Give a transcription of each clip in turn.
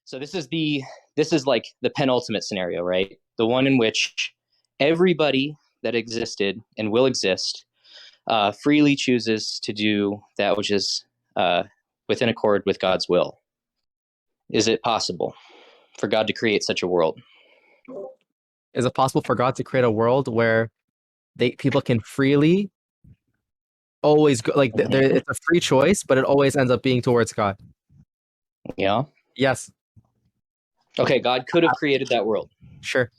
So this is like the penultimate scenario, right? The one in which everybody that existed and will exist freely chooses to do that which is within accord with God's will. Is it possible for God to create such a world? Is it possible for God to create a world where people can freely always go, like it's a free choice, but it always ends up being towards God? Yeah. Yes. Okay, God could have created that world. Sure.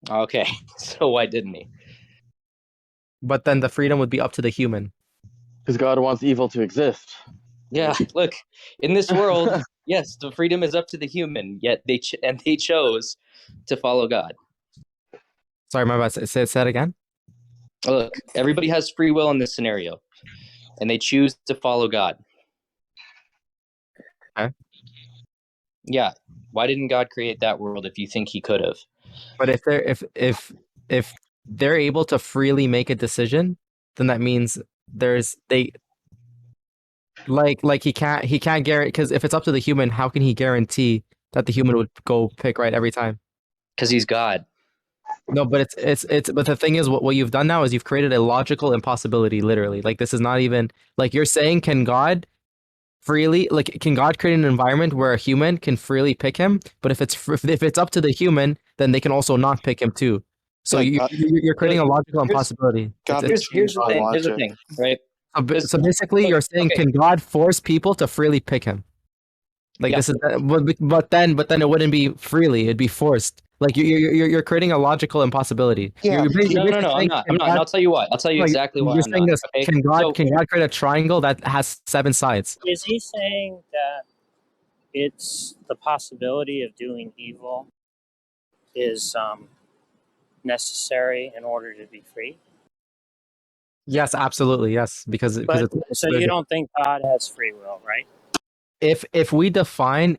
Okay, so why didn't he? But then the freedom would be up to the human. Because God wants evil to exist. Yeah, look, in this world, yes, the freedom is up to the human, yet they chose to follow God. Sorry, my bad. Say it again. Look, everybody has free will in this scenario, and they choose to follow God. Okay. Yeah, why didn't God create that world if you think he could have? But if they're able to freely make a decision, then that means he can't guarantee, because if it's up to the human, how can he guarantee that the human would go pick right every time? Because he's God. No, but but the thing is, what you've done now is you've created a logical impossibility, literally. Like, this is not even, like, you're saying, can God freely, like, can God create an environment where a human can freely pick him? But if it's up to the human, then they can also not pick him too. So you're creating a logical impossibility. Here's the thing, right? So basically, you're saying, okay, can God force people to freely pick him? Like, yeah. This is, but then it wouldn't be freely; it'd be forced. Like, you're creating a logical impossibility. Yeah. No, I'm not. And I'll tell you why. I'll tell you exactly why. You're saying this. Okay? Can God create a triangle that has 7 sides? Is he saying that it's the possibility of doing evil is necessary in order to be free? Yes, absolutely. Yes, because so you don't think God has free will, right? If we define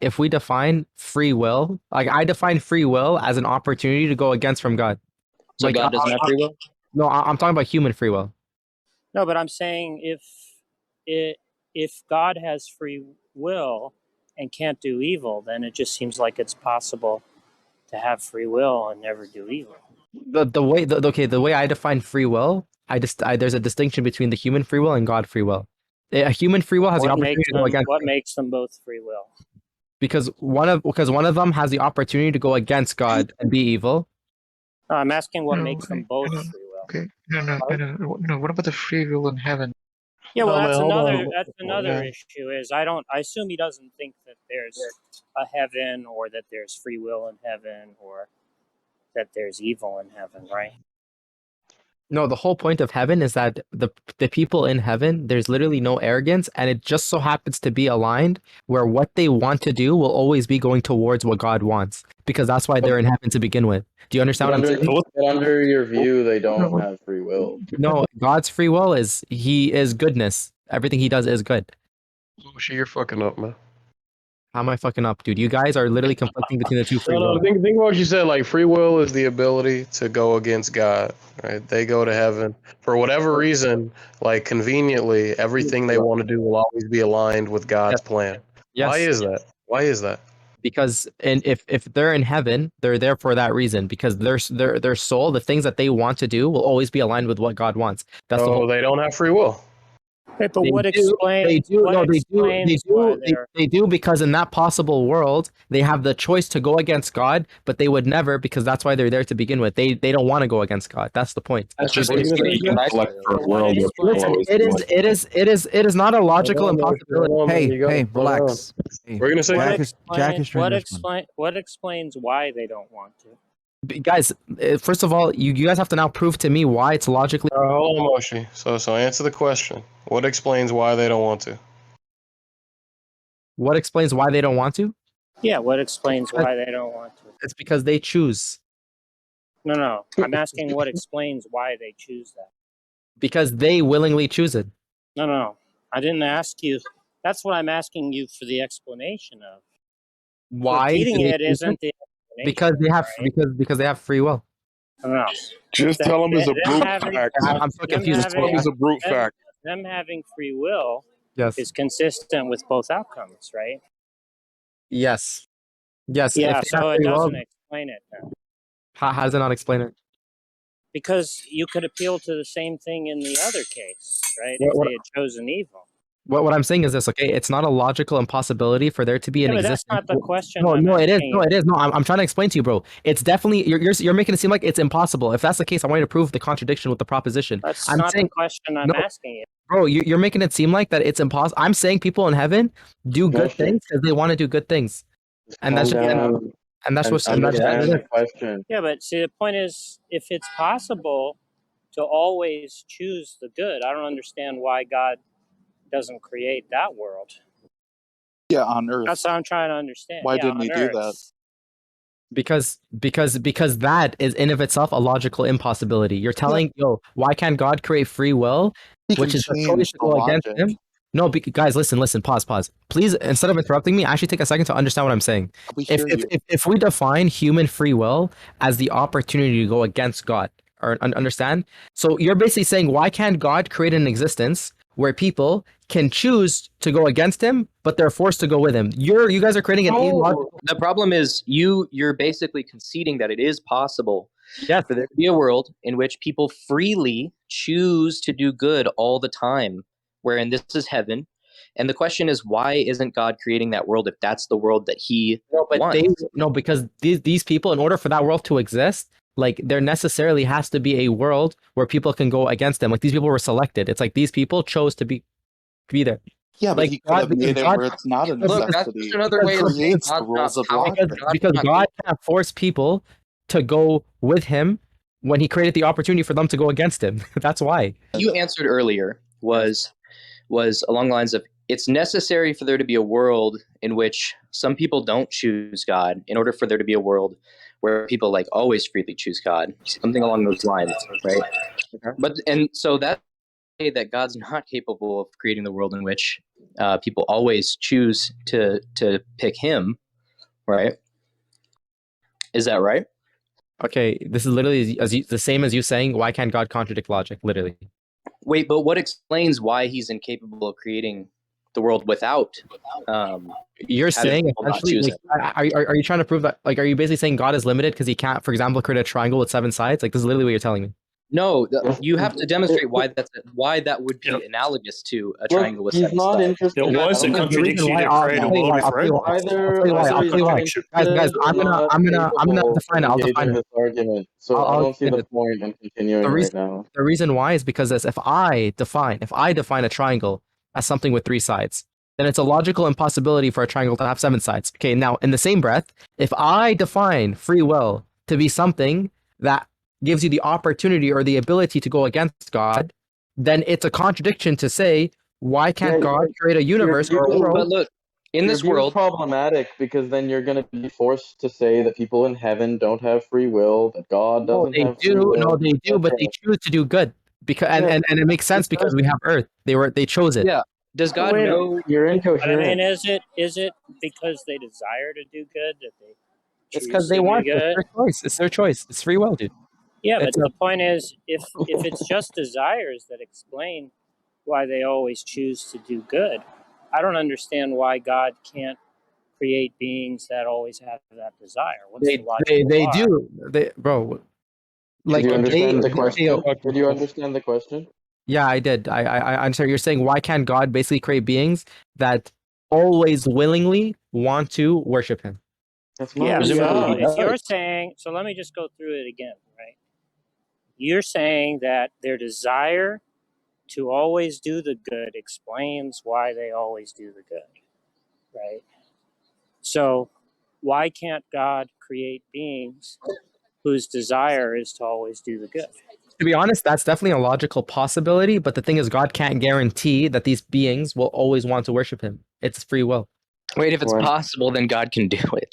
free will, like, I define free will as an opportunity to go against from God. So like, God doesn't have free will? No, I'm talking about human free will. No, but I'm saying if God has free will and can't do evil, then it just seems like it's possible to have free will and never do evil. The way I define free will, there's a distinction between the human free will and God free will. A human free will has the opportunity to go against. What makes them both free will? Because one of them has the opportunity to go against God and be evil. No, I'm asking what makes them both free will. Okay, no. What about the free will in heaven? Yeah, well, that's another issue. I assume he doesn't think that there's a heaven, or that there's free will in heaven, or that there's evil in heaven, right? No, the whole point of heaven is that the people in heaven, there's literally no arrogance, and it just so happens to be aligned where what they want to do will always be going towards what God wants, because that's why they're in heaven to begin with. Do you understand what I'm saying? Under your view, they don't have free will. No, God's free will is goodness. Everything he does is good. Moshi, you're fucking up, man. How am I fucking up, dude? You guys are literally conflicting between the two free will. Think about what you said. Like, free will is the ability to go against God, right? They go to heaven for whatever reason. Like, conveniently, everything they want to do will always be aligned with God's plan. Yes. Why is that? Because if they're in heaven, they're there for that reason. Because their soul, the things that they want to do, will always be aligned with what God wants. That's the whole. They don't have free will. But what explains? They do, because in that possible world, they have the choice to go against God, but they would never, because that's why they're there to begin with. They don't want to go against God. That's the point. That's just it is not a logical impossibility. Hey, relax. We're gonna say Jack is trying what explains why they don't want to? Guys, first of all, you guys have to now prove to me why it's logically. Hold on, Moshi. So answer the question. What explains why they don't want to? What explains why they don't want to? Yeah, what explains why they don't want to? It's because they choose. No. I'm asking what explains why they choose that. Because they willingly choose it. No. I didn't ask you. That's what I'm asking you for the explanation of. Why? Repeating it isn't the. Because they have because they have free will. No. Just tell them it's a brute fact. I'm so confused. Just tell them it's a brute fact. Them having free will is consistent with both outcomes, right? Yes. Yes. Yeah, If they have so it free will, doesn't explain it then. how does it not explain it? Because you could appeal to the same thing in the other case, right? What, If what, they had chosen evil. what I'm saying is this, okay? It's not a logical impossibility for there to be an Yeah, but that's existence. not the question No, I'm no, it is. asking No, you. it is. No, I'm trying to explain to you, bro. It's definitely you're making it seem like it's impossible. If that's the case, I want you to prove the contradiction with the proposition. That's I'm not the saying, question I'm no, asking you. bro, you're making it seem like that it's impossible. I'm saying people in heaven do good Moshi, things because they want to do good things, just and calm that's just down and that's and what and that's understand that the question. Yeah, but see, the point is, if it's possible to always choose the good, I don't understand why God doesn't create that world. Yeah, on Earth. That's what I'm trying to understand. Why Yeah, didn't on he do Earth. that? because that is in of itself a logical impossibility. You're telling, yo, why can't God create free will, He which can is the choice change to the go against logic. him? No, guys, listen, pause. Please, instead of interrupting me, actually take a second to understand what I'm saying. We If hear if you. if, if we define human free will as the opportunity to go against God, or understand, so you're basically saying, why can't God create an existence where people can choose to go against him, but they're forced to go with him? You guys are creating an illogical. The problem is you're basically conceding that it is possible Yes, for there to be a world in which people freely choose to do good all the time, wherein this is heaven. And the question is, why isn't God creating that world if that's the world that he no, but wants? because these people, in order for that world to exist, like there necessarily has to be a world where people can go against them. Like these people were selected. It's like these people chose to be there. Yeah, but Like he could God, have made it God, where it's not a Look, that's necessity. just another way of saying Creates the God's not rules of powerful. logic. God's because not God can't force people to go with him when he created the opportunity for them to go against him. That's why. You answered earlier was along the lines of, it's necessary for there to be a world in which some people don't choose God in order for there to be a world where people like always freely choose God, something along those lines, right? Okay. But and so that God's not capable of creating the world in which people always choose to pick him, right? Is that right? Okay, this is literally the same as you saying, why can't God contradict logic? Literally. Wait, but what explains why he's incapable of creating the world without You're having saying people not essentially, choosing? like, are you trying to prove that? Like, are you basically saying God is limited because he can't, for example, create a triangle with 7 sides? Like, this is literally what you're telling me. No, you have to demonstrate why that would be analogous to a triangle with he's 7 not sides. interested. Why is it The contradicts reason you why to I'll create a tell you world why. with I'll tell you why. Either I'll tell you why. Guys, I'm gonna define it. I'll define it. this argument. So I I'll don't see explain the it. point in The continuing right reason now. the reason why is because if I define a triangle as something with 3 sides, then it's a logical impossibility for a triangle to have 7 sides. Okay, now in the same breath, if I define free will to be something that gives you the opportunity or the ability to go against God, then it's a contradiction to say, why can't God create a universe or a view- world? But look, in Your this view is world, problematic because then you're going to be forced to say that people in heaven don't have free will, that God No, doesn't they have free do. will. No, they do, but they choose to do good because and it makes sense because we have Earth. They chose it. yeah. Does God Wait a know? You're But I incoherent. mean, is it because they desire to do good that they It's because choose they to do want it. It's good? their choice. It's their choice. It's free will, dude. Yeah, but It's the point is, if it's just desires that explain why they always choose to do good, I don't understand why God can't create beings that always have that desire. What's the logical they bar? do. Bro, Did like you understand the they question? Did you understand the question? yeah, I did. I'm sorry. You're saying why can't God basically create beings that always willingly want to worship Him? That's not Yeah, what you so asked. if you're saying, so let me just go through it again, right? You're saying that their desire to always do the good explains why they always do the good, right? So why can't God create beings whose desire is to always do the good? To be honest, that's definitely a logical possibility. But the thing is, God can't guarantee that these beings will always want to worship Him. It's free will. Wait, if it's Right. possible, then God can do it.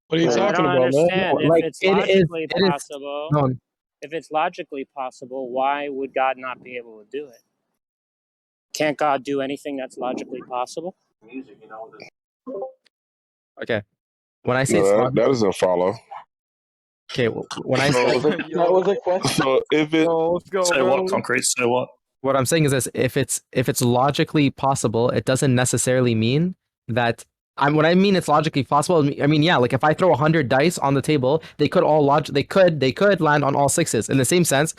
What are you Right. I talking don't about, man? understand. If Like it's it is. logically It is. possible, No, if it's logically possible, why would God not be able to do it? Can't God do anything that's logically possible? okay. When I say it's No, logical, that doesn't follow. okay. When I That say was a question. So if it, let's go, Say what, Concrete? Say what? what I'm saying is this: if it's logically possible, it doesn't necessarily mean that What I mean it's logically possible. I mean, yeah, like if I throw 100 dice on the table, they could all they could land on all sixes. In the same sense,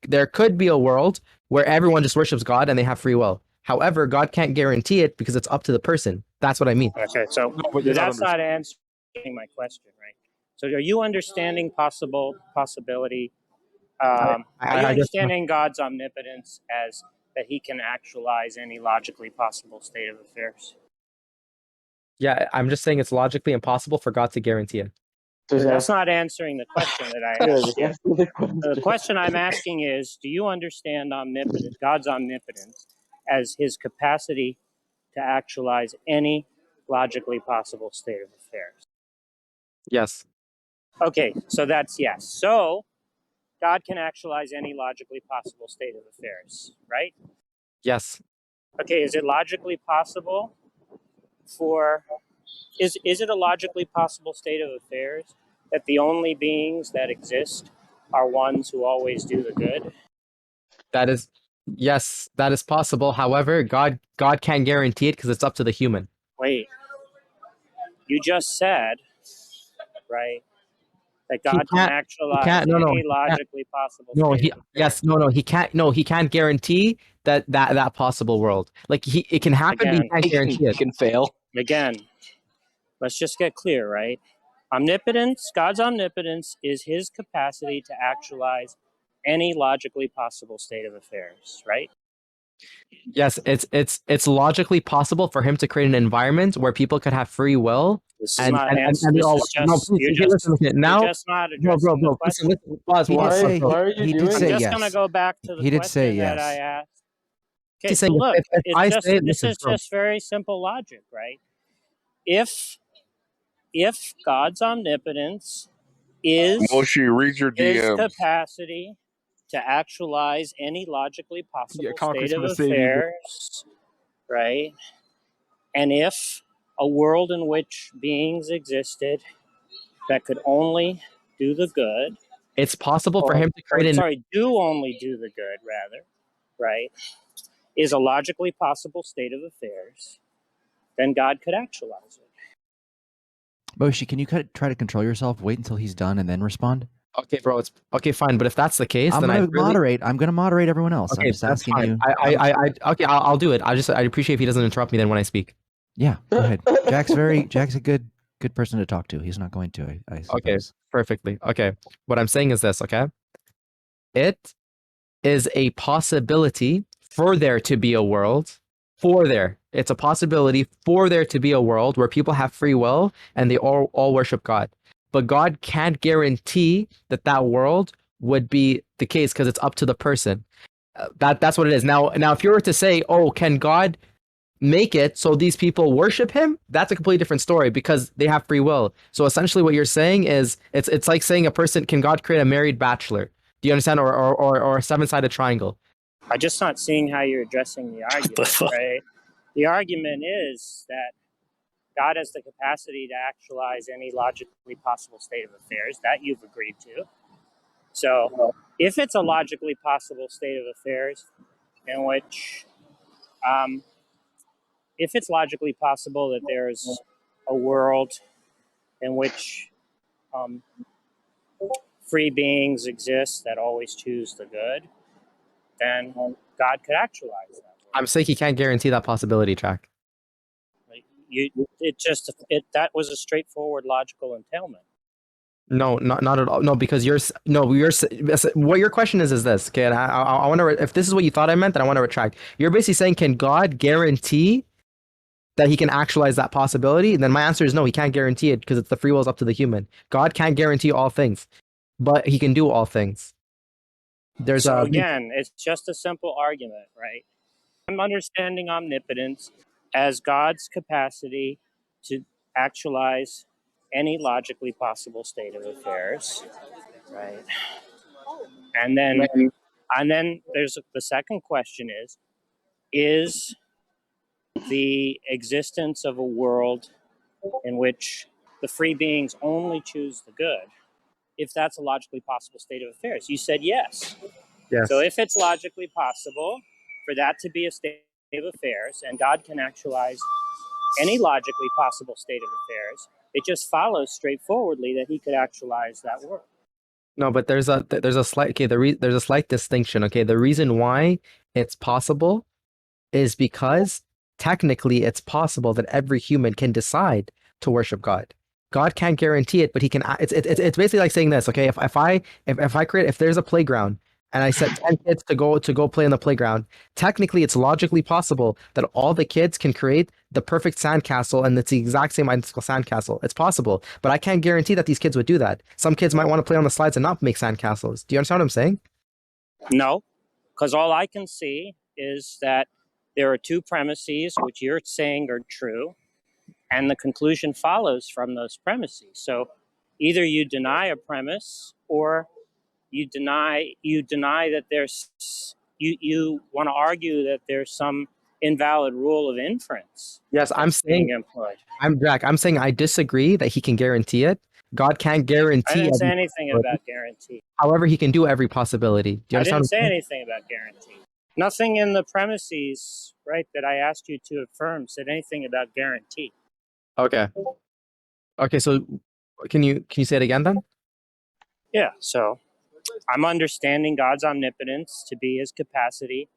there could be a world where everyone just worships God and they have free will. However, God can't guarantee it because it's up to the person. That's what I mean. Okay, so that's not answering my question, right? So are you understanding possibility? Are you understanding God's omnipotence as that he can actualize any logically possible state of affairs? Yeah, I'm just saying it's logically impossible for God to guarantee it. That's not answering the question that I asked. The question I'm asking is, do you understand God's omnipotence as his capacity to actualize any logically possible state of affairs? Yes. Okay, so that's yes. So God can actualize any logically possible state of affairs, right? Yes. Okay, is it logically possible is it a logically possible state of affairs that the only beings that exist are ones who always do the good? Yes, that is possible. However, God can't guarantee it because it's up to the human. Wait, you just said, right, that God can actualize any logically possible state of affairs. He can't guarantee that possible world. Like it can happen, Again, but he can't guarantee it. He can fail. Again, let's just get clear, right? God's omnipotence is his capacity to actualize any logically possible state of affairs, right? Yes, it's logically possible for him to create an environment where people could have free will. This is not answering. You're just not addressing the question. He did say I'm just yes. going to go back to the He did question say that yes. I asked. Okay, so look, this is just very simple logic, right? If God's omnipotence is Moshi, read your his DMs. capacity to actualize any logically possible state of affairs, right? And if a world in which beings existed that could only do the good, it's possible for him to create do only do the good, rather, right, is a logically possible state of affairs, then God could actualize it. Moshi, can you try to control yourself? Wait until he's done and then respond. Okay, bro. It's okay, fine. But if that's the case, I'm then gonna moderate. I'm gonna moderate everyone else. Okay, I'm just asking you. Okay, I'll do it. I'd appreciate if he doesn't interrupt me then when I speak. Yeah, go ahead. Jack's a good person to talk to. He's not going to. I suppose. Okay, perfectly. Okay, what I'm saying is this. Okay, it is a possibility for there to be a world. It's a possibility for there to be a world where people have free will and they all worship God. But God can't guarantee that world would be the case because it's up to the person. That's what it is. Now, if you were to say, "Oh, can God make it so these people worship him?" That's a completely different story because they have free will. So essentially, what you're saying is it's like saying a person, can God create a married bachelor? Do you understand? Or a seven-sided triangle? I'm just not seeing how you're addressing the argument, right? The argument is that God has the capacity to actualize any logically possible state of affairs. That you've agreed to. So if it's a logically possible state of affairs in which, if it's logically possible that there's a world in which free beings exist that always choose the good, then God could actualize that. I'm saying he can't guarantee that possibility, Jack. That was a straightforward logical entailment. No, not at all. No, because what your question is this. Okay, and I want to. If this is what you thought I meant, then I want to retract. You're basically saying, can God guarantee that he can actualize that possibility? And then my answer is no, he can't guarantee it because it's the free will is up to the human. God can't guarantee all things, but he can do all things. Again, it's just a simple argument, right? I'm understanding omnipotence as God's capacity to actualize any logically possible state of affairs, right? And then there's the second question is the existence of a world in which the free beings only choose the good, if that's a logically possible state of affairs? You said yes. Yes. So if it's logically possible for that to be a state of affairs and God can actualize any logically possible state of affairs, it just follows straightforwardly that he could actualize that world. No, but there's a slight there's a slight distinction. Okay, the reason why it's possible is because technically it's possible that every human can decide to worship God. God can't guarantee it, but he can. It's basically like saying this. Okay, if there's a playground and I set 10 kids to go play in the playground, technically it's logically possible that all the kids can create the perfect sandcastle and it's the exact same identical sandcastle. It's possible, but I can't guarantee that these kids would do that. Some kids might want to play on the slides and not make sandcastles. Do you understand what I'm saying? No, because all I can see is that there are two premises which you're saying are true, and the conclusion follows from those premises. So either you deny a premise or you deny that you want to argue that there's some invalid rule of inference. Yes, I'm saying being employed. I'm saying I disagree that he can guarantee it. God can't guarantee. I didn't say every anything possibility. about guarantee. However, he can do every possibility. Do you I understand? didn't say anything about guarantee. Nothing in the premises, right, that I asked you to affirm said anything about guarantee. Okay. Okay, so can you say it again then? Yeah, so I'm understanding God's omnipotence to be his capacity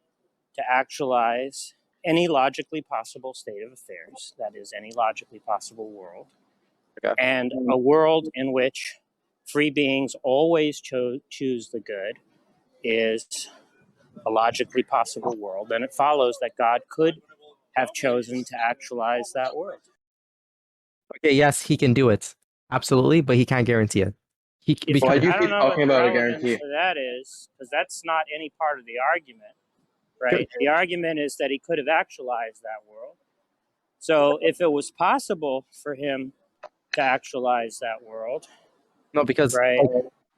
to actualize any logically possible state of affairs, that is, any logically possible world, Okay. and a world in which free beings always choose the good is a logically possible world, and it follows that God could have chosen to actualize that world. Okay, yes, he can do it. Absolutely, but he can't guarantee it. Why do you I keep don't know talking what the about a relevance guarantee? of that is, because that's not any part of the argument, right? The argument is that he could have actualized that world. So if it was possible for him to actualize that world, No, because right?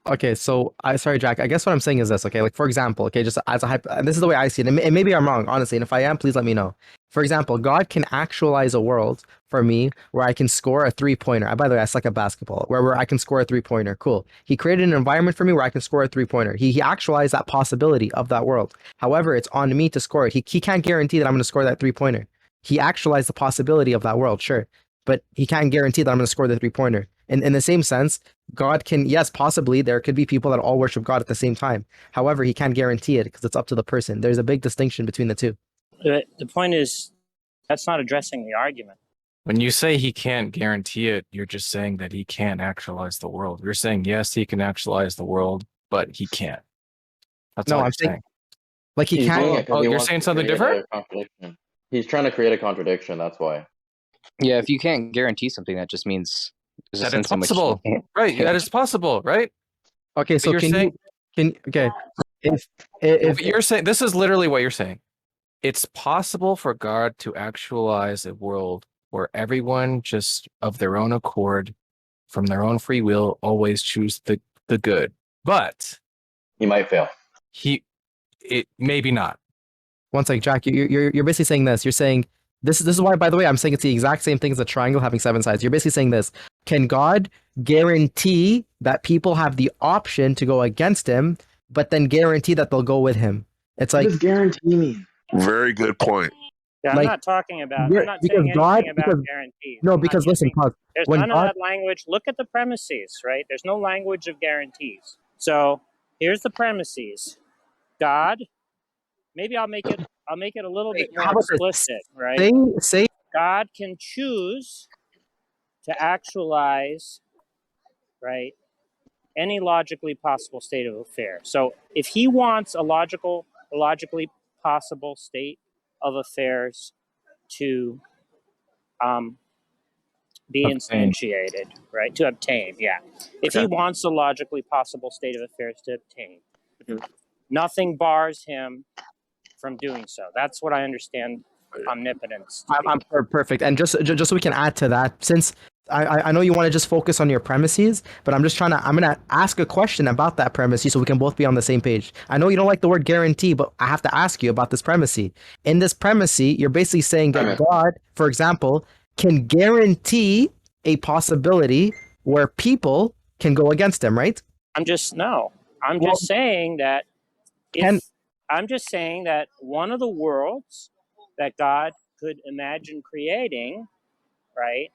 okay, so sorry, Jack. I guess what I'm saying is this. Okay, like for example, okay, just as a and this is the way I see it, and maybe I'm wrong, honestly. And if I am, please let me know. For example, God can actualize a world for me where I can score a 3-pointer. By the way, I suck at basketball. Where I can score a 3-pointer. Cool. He created an environment for me where I can score a 3-pointer. He actualized that possibility of that world. However, it's on me to score it. He can't guarantee that I'm going to score that 3-pointer. He actualized the possibility of that world, sure, but he can't guarantee that I'm going to score the 3-pointer. And in the same sense, God can, yes, possibly there could be people that all worship God at the same time. However, he can't guarantee it because it's up to the person. There's a big distinction between the two. The point is, that's not addressing the argument. When you say he can't guarantee it, you're just saying that he can't actualize the world. You're saying, yes, he can actualize the world, but he can't. That's No, all I'm you're saying, saying. like he He's doing it can't. 'cause he you're wants saying to something create different? a contradiction. He's trying to create a contradiction. That's why. Yeah, if you can't guarantee something, that just means there's a That sense it's in which possible. you can't. Right, that is possible, right? Okay, so you're can saying- okay, if What you're saying, this is literally what you're saying. It's possible for God to actualize a world where everyone just of their own accord, from their own free will, always choose the good. But He might fail. it maybe not. one second, Jack, you're basically saying this. You're saying this is why, by the way, I'm saying it's the exact same thing as a triangle having 7 sides. You're basically saying this. Can God guarantee that people have the option to go against him, but then guarantee that they'll go with him? It's What like, does guarantee mean? Very good point. Yeah, I'm Like, not talking about. you're- I'm not because saying God- anything about because- guarantees. no, I'm not because listen, using- pause. There's When none God- of that language. Look at the premises, right? There's no language of guarantees. So here's the premises. God, maybe I'll make it a little bit How more about this? explicit, right? Say God can choose to actualize, right, any logically possible state of affairs. So if he wants a logically possible state of affairs to be Obtain. instantiated, right? To obtain, yeah. If he wants a logically possible state of affairs to obtain, nothing bars him from doing so. That's what I understand omnipotence to be. I'm perfect. And just so we can add to that, since I know you want to just focus on your premises, but I'm gonna ask a question about that premise so we can both be on the same page. I know you don't like the word guarantee, but I have to ask you about this premise. In this premise, you're basically saying that God, for example, can guarantee a possibility where people can go against him, right? I'm just saying that I'm just saying that one of the worlds that God could imagine creating right,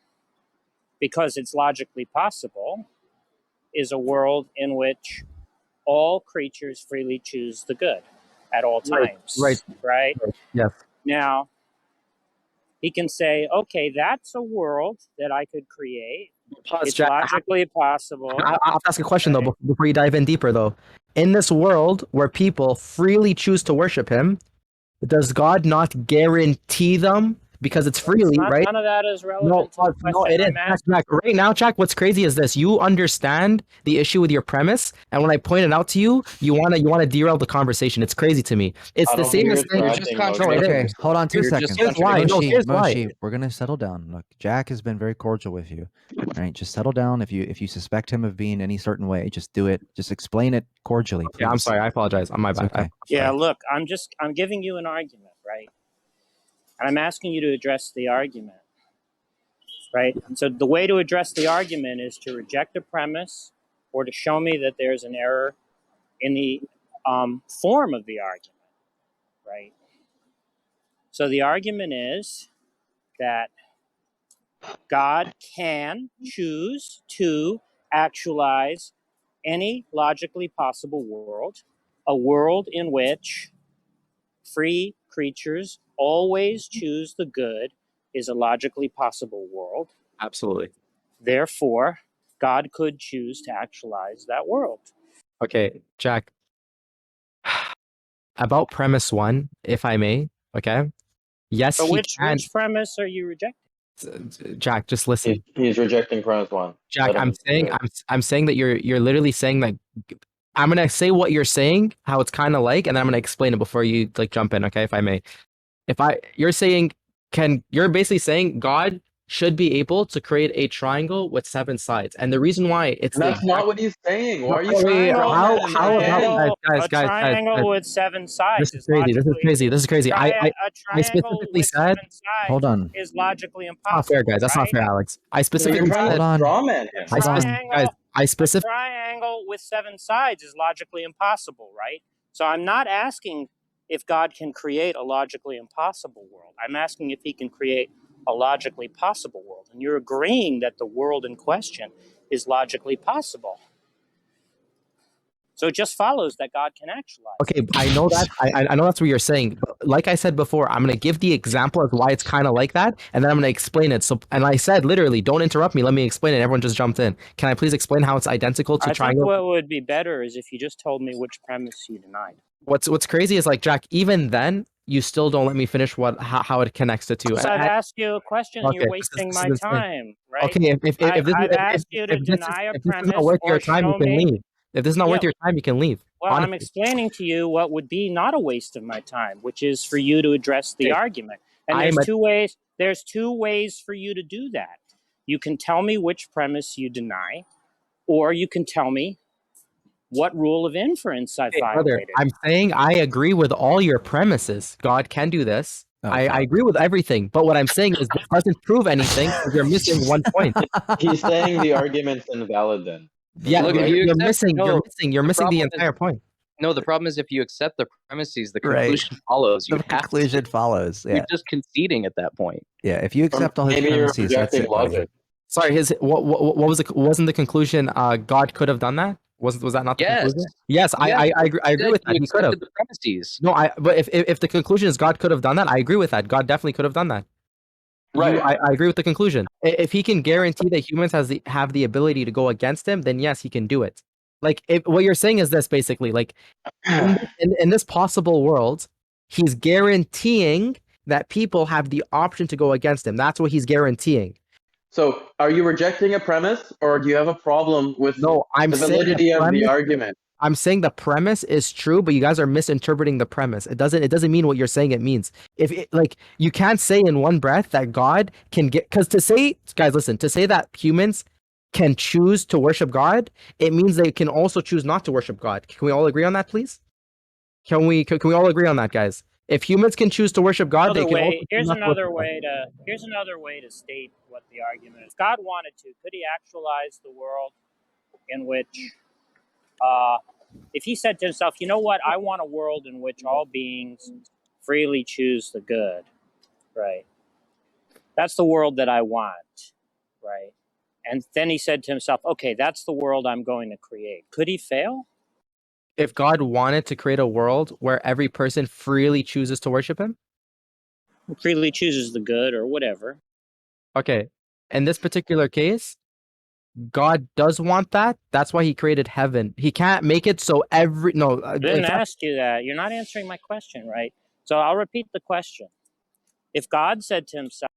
because it's logically possible, is a world in which all creatures freely choose the good at all times. Right? Yes. Now, he can say, okay, that's a world that I could create. Pause, It's Jack. logically possible. I'll ask a question though before you dive in deeper though. In this world where people freely choose to worship him, does God not guarantee them because it's freely, right? None of that is relevant to the question. No, it is. Jack, right now, Jack, what's crazy is this. You understand the issue with your premise, and when I point it out to you, you wanna derail the conversation. It's crazy to me. It's the same as saying, Okay, hold on 2 seconds. Here's why. No, here's why. Moshi, we're gonna settle down. Look, Jack has been very cordial with you. All right, just settle down. If you suspect him of being any certain way, just do it. Just explain it cordially, please. Yeah, I'm sorry. I apologize. On my bad. Okay. Yeah, look, I'm giving you an argument, right? And I'm asking you to address the argument, right? And so the way to address the argument is to reject a premise or to show me that there's an error in the form of the argument, right? So the argument is that God can choose to actualize any logically possible world, a world in which free creatures always choose the good is a logically possible world. Absolutely. Therefore, God could choose to actualize that world. Okay, Jack. About premise 1, if I may, okay? Yes, so which premise are you rejecting? Jack, just listen. He's rejecting premise 1. Jack, I'm saying that you're literally saying that I'm gonna say what you're saying, how it's kind of like, and then I'm gonna explain it before you like jump in, okay? If I may. You're saying you're basically saying God should be able to create a triangle with 7 sides, and the reason why that's not what he's saying. Why are you guys? A triangle with 7 sides. This is crazy. This is crazy. I specifically said. Hold on. Is logically impossible. Not fair, guys. That's not fair, Alex. I specifically said. Hold on. I specifically. A triangle with 7 sides is logically impossible, right? So I'm not asking if God can create a logically impossible world. I'm asking if he can create a logically possible world. And you're agreeing that the world in question is logically possible. So it just follows that God can actualize. Okay, I know that. I know that's what you're saying. But like I said before, I'm going to give the example of why it's kind of like that, and then I'm going to explain it. So, and I said literally, don't interrupt me. Let me explain it. Everyone just jumped in. Can I please explain how it's identical to triangle? I think what would be better is if you just told me which premise you denied. What's crazy is like, Jack, even then, you still don't let me finish how it connects to 2. So I've asked you a question and you're wasting my time, right? Okay, I've asked you to deny a premise or show me. If this is not worth your time, you can leave. Well, honestly. I'm explaining to you what would be not a waste of my time, which is for you to address the argument. And there's 2 ways. There's 2 ways for you to do that. You can tell me which premise you deny, or you can tell me what rule of inference I violated. I'm saying I agree with all your premises. God can do this. Okay. I agree with everything, but what I'm saying is this doesn't prove anything because you're missing one point. He's saying the argument's invalid then. Yeah, look, you're missing the entire point. No, the problem is if you accept the premises, the conclusion follows. The conclusion follows. Yeah. You're just conceding at that point. Yeah, if you accept all his premises, that's it. Logic. Sorry, what was wasn't the conclusion? God could have done that. Was that not the conclusion? Yes, I agree with that. He could have. The premises. No, but if the conclusion is God could have done that, I agree with that. God definitely could have done that. Right. I agree with the conclusion. If he can guarantee that humans have the ability to go against him, then yes, he can do it. Like what you're saying is this basically, like in this possible world, he's guaranteeing that people have the option to go against him. That's what he's guaranteeing. So, are you rejecting a premise, or do you have a problem with the validity of the argument? I'm saying the premise is true, but you guys are misinterpreting the premise. It doesn't mean what you're saying it means. You can't say in one breath that God can guys, listen, to say that humans can choose to worship God, it means they can also choose not to worship God. Can we all agree on that, please? Can we all agree on that, guys? If humans can choose to worship God, they can also here's another way to state what the argument is. If God wanted to, could he actualize the world in which if he said to himself, you know what, I want a world in which all beings freely choose the good, right? that's the world that I want, right? And then he said to himself, okay, that's the world I'm going to create. Could he fail? If God wanted to create a world where every person freely chooses to worship him? Freely chooses the good or whatever. Okay. In this particular case, God does want that. That's why he created heaven. He can't make it so every no. I didn't ask you that. You're not answering my question, right? So I'll repeat the question. If God said to himself,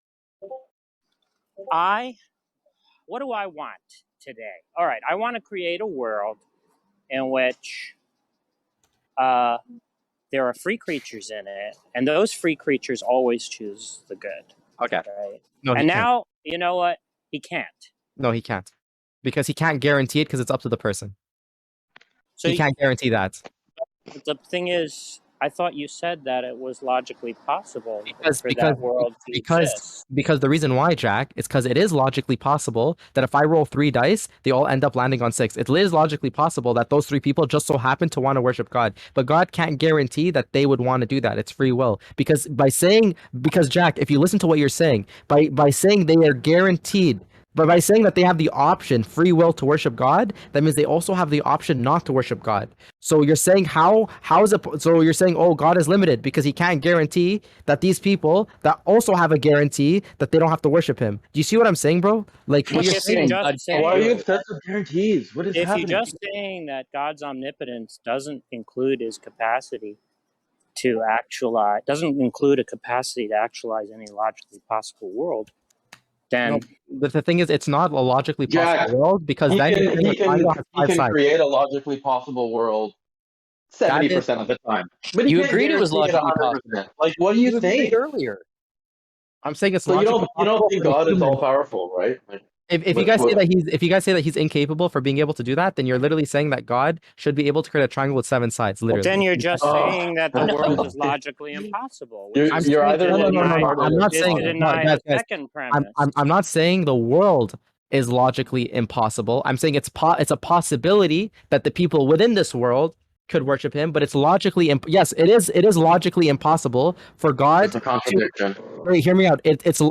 what do I want today? All right, I want to create a world in which there are free creatures in it, and those free creatures always choose the good. Okay. Right? No, and now, you know what? He can't. No, he can't. Because he can't guarantee it because it's up to the person. So he can't guarantee that. The thing is, I thought you said that it was logically possible for because that world to exist. Because the reason why, Jack, is because it is logically possible that if I roll 3 dice, they all end up landing on 6. It is logically possible that those 3 people just so happen to want to worship God, but God can't guarantee that they would want to do that. It's free will. Because Jack, if you listen to what you're saying, by saying they are guaranteed. But by saying that they have the option, free will, to worship God, that means they also have the option not to worship God. So you're saying how is it? So you're saying, oh, God is limited because he can't guarantee that these people that also have a guarantee that they don't have to worship him. Do you see what I'm saying, bro? Like what you're saying. Why are you obsessed with guarantees? What is happening? If you're just saying that God's omnipotence doesn't include his capacity to actualize, doesn't include a capacity to actualize any logically possible world, then but the thing is, it's not a logically possible world because he can create a logically possible world 70% of the time. But you agreed it was logically possible. Like, what are you saying earlier? I'm saying it's so logically you don't think God is all powerful, right? Like, if you guys say that he's incapable for being able to do that, then you're literally saying that God should be able to create a triangle with 7 sides. Literally. Well, then you're just saying that the world is logically impossible. You're either I'm not saying the second premise. I'm not saying the world is logically impossible. I'm saying it's a possibility that the people within this world could worship him, but it's logically yes, it is logically impossible for God. It's a contradiction. Wait, hear me out.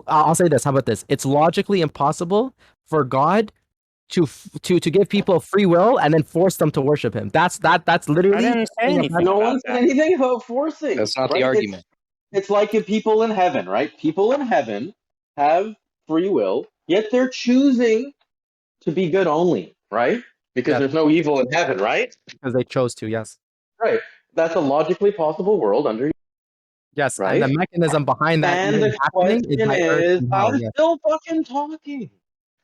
I'll say this. How about this? It's logically impossible for God to give people free will and then force them to worship him. That's literally. I didn't say anything. No one said anything about forcing. That's not the argument. It's like if people in heaven, right? People in heaven have free will, yet they're choosing to be good only, right? Because there's no evil in heaven, right? Because they chose to, yes. Right. That's a logically possible world under. Yes, right? And the mechanism behind that and the question is, I'm yes. still fucking talking.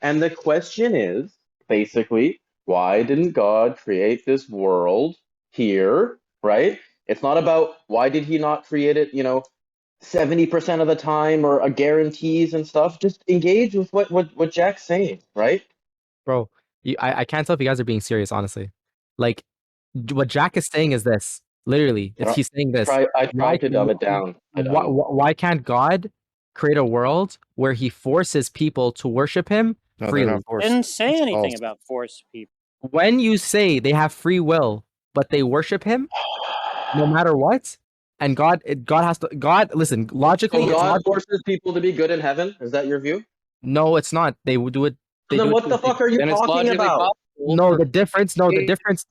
And the question is, basically, why didn't God create this world here, right? It's not about why did he not create it, 70% of the time or guarantees and stuff. Just engage with what Jack's saying, right? Bro, I can't tell if you guys are being serious, honestly. Like, what Jack is saying is this. Literally, he's saying this. I tried to dumb it down. Why can't God create a world where he forces people to worship him freely? I didn't say anything about force people. When you say they have free will, but they worship him, no matter what, and God listen, logically, so God forces people to be good in heaven? Is that your view? No, it's not. They would do it. Then what the fuck are you talking about? No, the difference,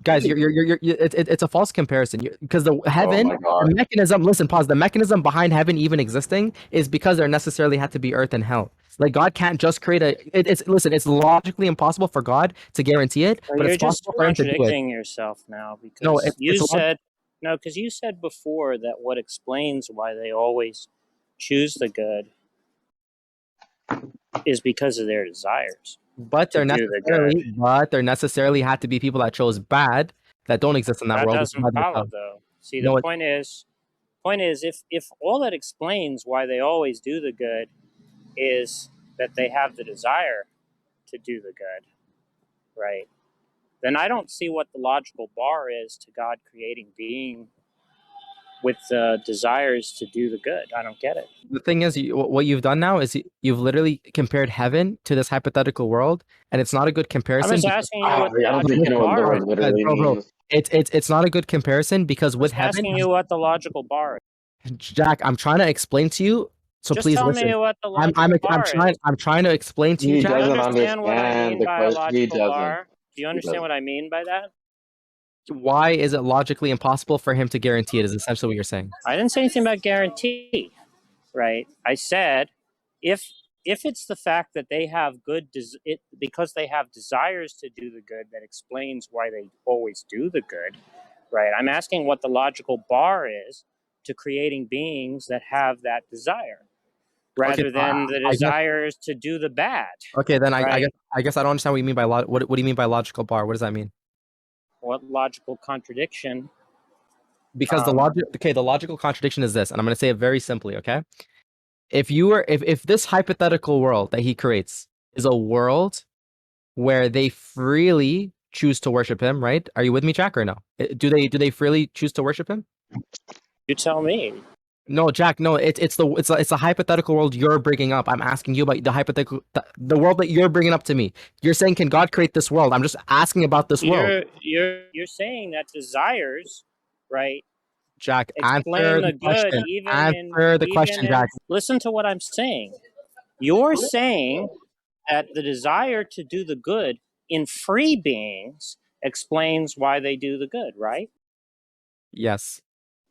guys. It's a false comparison because the heaven, the mechanism. Listen, pause. The mechanism behind heaven even existing is because there necessarily had to be earth and hell. Like God can't just create it's logically impossible for God to guarantee it, but you're it's possible for him to do it. You're just contradicting yourself now because you said before that what explains why they always choose the good is because of their desires. But there necessarily had to be people that chose bad that don't exist in that world. That doesn't follow, though. See, the point is, if all that explains why they always do the good is that they have the desire to do the good, right? Then I don't see what the logical bar is to God creating being with the desires to do the good. I don't get it. The thing is, what you've done now is you've literally compared heaven to this hypothetical world, and it's not a good comparison. I'm just asking you what the logical bar is. It's not a good comparison because with heaven, asking you what the logical bar is. Jack, I'm trying to explain to you So Just please tell listen. me what the logical bar is. I'm trying to explain to you, He Jack. Do you doesn't understand what I understand mean the by a question. He logical doesn't. bar? Do you He understand doesn't. what I mean by that? Why is it logically impossible for him to guarantee it? Is essentially what you're saying. I didn't say anything about guarantee, right? I said if it's the fact that they have because they have desires to do the good that explains why they always do the good, right? I'm asking what the logical bar is to creating beings that have that desire, Okay, rather than the I guess. desires to do the bad. Okay, then Right? I guess I don't understand what you mean by what do you mean by logical bar? What does that mean? What logical contradiction? Because the logical contradiction is this, and I'm going to say it very simply. Okay, if this hypothetical world that he creates is a world where they freely choose to worship him, right? Are you with me, Jack, or no? Do they freely choose to worship him? You tell me. No, Jack. No, it's a hypothetical world you're bringing up. I'm asking you about the hypothetical the world that you're bringing up to me. You're saying, can God create this world? I'm just asking about this world. You're saying that desires, right? Jack, Explain answer the the good question. even Answer the question, in. Jack. Listen to what I'm saying. You're saying that the desire to do the good in free beings explains why they do the good, right? Yes,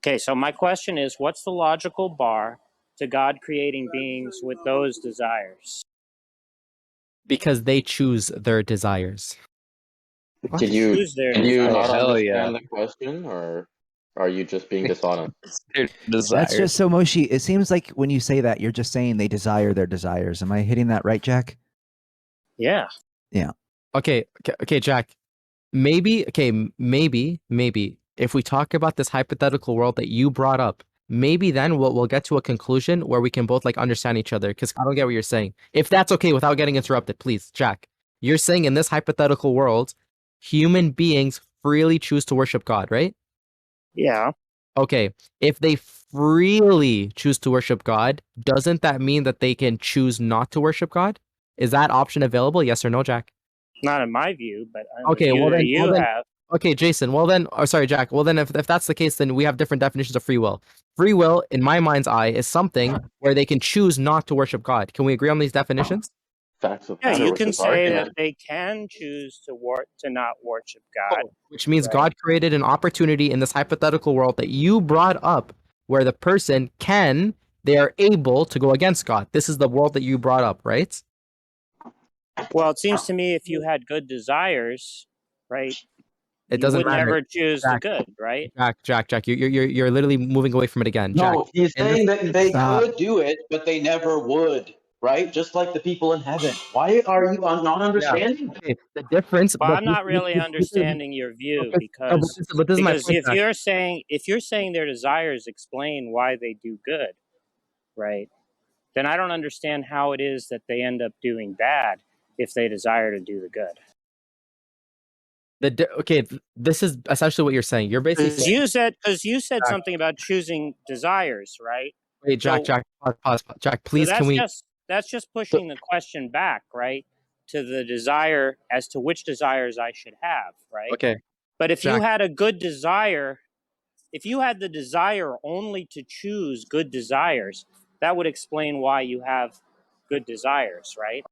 Okay, so my question is, what's the logical bar to God creating beings with those desires? because they choose their desires. Did you Choose their did you not desires. hell yeah. understand the question, or are you just being dishonest? Their That's desires. just so Moshi. It seems like when you say that, you're just saying they desire their desires. Am I hitting that right, Jack? Yeah. Okay, Jack. Maybe if we talk about this hypothetical world that you brought up, maybe then we'll get to a conclusion where we can both like understand each other. Because I don't get what you're saying. If that's okay, without getting interrupted, please, Jack. You're saying in this hypothetical world, human beings freely choose to worship God, right? Yeah. Okay, if they freely choose to worship God, doesn't that mean that they can choose not to worship God? Is that option available? Yes or no, Jack? Not in my view, but Okay, view well that then, you have. okay, Jason. Well then, oh, sorry, Jack. Well then, if that's the case, then we have different definitions of free will. Free will, in my mind's eye, is something where they can choose not to worship God. Can we agree on these definitions? Facts of the Yeah, matter you with can this say argument. that they can choose to not worship God. Which means Right. God created an opportunity in this hypothetical world that you brought up, where the person they are able to go against God. This is the world that you brought up, right? Well, it seems to me if you had good desires, right, It you doesn't would matter. never choose the Jack, good, right? Jack. You're literally moving away from it again, Jack. No, he's In this, saying that they Stop. could do it, but they never would, right? Just like the people in heaven. Why are you not understanding? okay, the difference, Well, but I'm not really understanding your view because but this is my point, Jack. if you're saying their desires explain why they do good, right? Then I don't understand how it is that they end up doing bad if they desire to do the good. This is essentially what you're saying. You're basically saying, Because you said Jack, something about choosing desires, right? wait, So Jack, pause, Jack, So please, can we? that's just pushing the question back, right, to the desire as to which desires I should have, right? Okay, But if you Jack, had a good desire, if you had the desire only to choose good desires, that would explain why you have good desires, right?